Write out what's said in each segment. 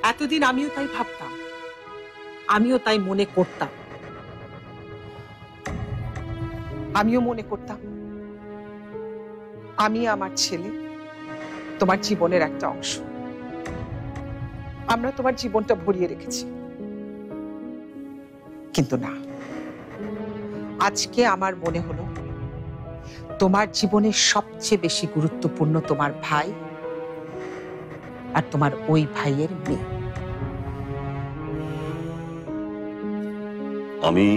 এতদিন আমিও তাই ভাবতাম, আমিও তাই মনে করতাম। আমিও মনে করতাম আমি আমার ছেলে তোমার জীবনের একটা অংশ। আমরা তোমার জীবনটা ভরিয়ে রেখেছি, কিন্তু না, আজকে আমার মনে হলো তোমার জীবনের সবচেয়ে বেশি গুরুত্বপূর্ণ তোমার ভাই আর তোমার ওই ভাইয়ের মেয়ে। আমি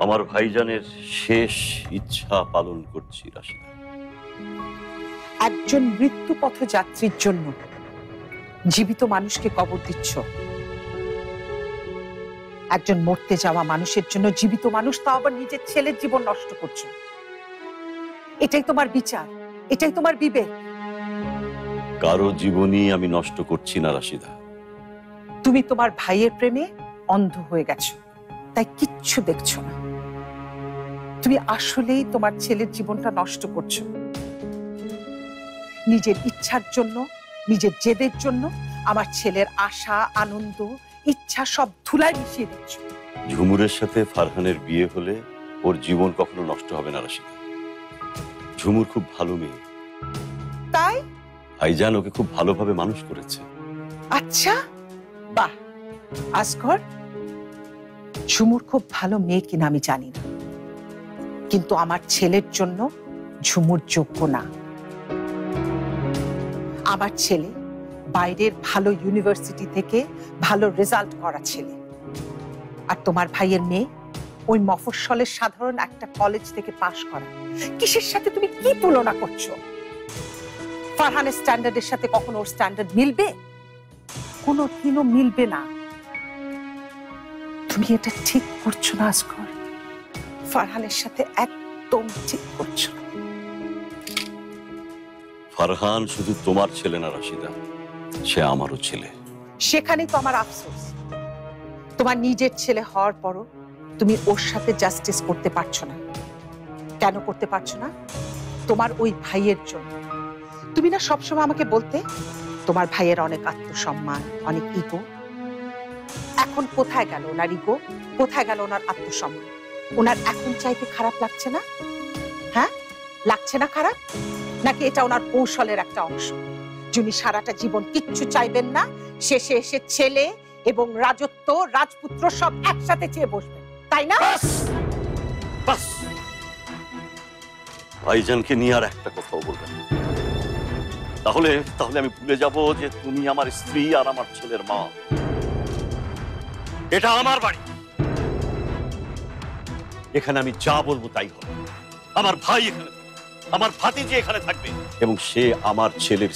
আমার ভাইজানের শেষ ইচ্ছা পালন করছি রাশিদা। একজন মৃত্যু পথযাত্রীর জন্য জীবিত মানুষকে কবর দিচ্ছ, একজন মরতে যাওয়া মানুষের জন্য জীবিত মানুষ, তাও আবার নিজের ছেলের জীবন নষ্ট করছো। এটাই তোমার বিচার, এটাই তোমার বিবেক? কারো জীবনই আমি নষ্ট করছি না রাশিদা। তুমি তোমার ভাইয়ের প্রেমে অন্ধ হয়ে গেছো, তাই কিচ্ছু দেখছো না। তুমি আসলেই তোমার ছেলের জীবনটা নষ্ট করছো। নিজের ইচ্ছার জন্য, নিজের জেদের জন্য আমার ছেলের আশা, আনন্দ, ইচ্ছা সব ধুলায় মিশিয়ে দিচ্ছ। ঝুমুরের সাথে ফারহানের বিয়ে হলে ওর জীবন কখনো নষ্ট হবে না রাশিদা। ঝুমুর খুব ভালো মেয়ে, তাই? ভাইজান ওকে খুব ভালোভাবে মানুষ করেছে। আচ্ছা, বাহ। আসগর, ঝুমুর খুব ভালো মেয়ে কিনা আমি জানি না, কিন্তু আমার ছেলের জন্য ঝুমুর যোগ্য না। আমার ছেলে বাইরের ভালো ইউনিভার্সিটি থেকে ভালো রেজাল্ট করা ছেলে, আর তোমার ভাইয়ের মেয়ে ওই মফস্বলের সাধারণ একটা কলেজ থেকে পাশ করা। কিসের সাথে তুমি কি তুলনা করছো? ফারহানের স্ট্যান্ডার্ডের সাথে কখনো ওর স্ট্যান্ডার্ড মিলবে? কোনোদিনও মিলবে না। তুমি এটা ঠিক করছো না আসগর, ফারহানের সাথে একদম ঠিক করছো না। ফারহান শুধু তোমার ছেলে না রাশিদা, সে আমারও ছেলে। সেখানেই তো আমার আফসোস, তোমার নিজের ছেলে হওয়ার পরও তুমি ওর সাথে জাস্টিস করতে পারছো না। কেন করতে পারছো না? তোমার ওই ভাইয়ের জন্য। তুমি না সবসময় আমাকে বলতে তোমার ভাইয়ের অনেক আত্মসম্মান, অনেক ইগো। এখন কোথায় গেল ওনার ইগো? কোথায় গেল ওনার আত্মসম্মান? ওনার এখন চাইতে খারাপ লাগছে না? হ্যাঁ, লাগছে না খারাপ? নাকি এটা ওনার কৌশলের একটা অংশ? যিনি সারাটা জীবন কিচ্ছু চাইবেন না, শেষে এসে ছেলে এবং রাজত্ব, রাজপুত্র সব একসাথে চেয়ে বসবেন, তাই না? বাস, ভাইজানকে নিয়ে আর একটা কথাও বলবেন না। তাহলে তাহলে আমি ভুলে যাব যে তুমি আমার স্ত্রী আর আমার ছেলের মা। এটা আমার বাড়ি, এখানে আমি যা বলবো তাই হবে। আমার ভাই এখানে, আমার ভাতিজি এখানে থাকবে এবং সে আমার ছেলের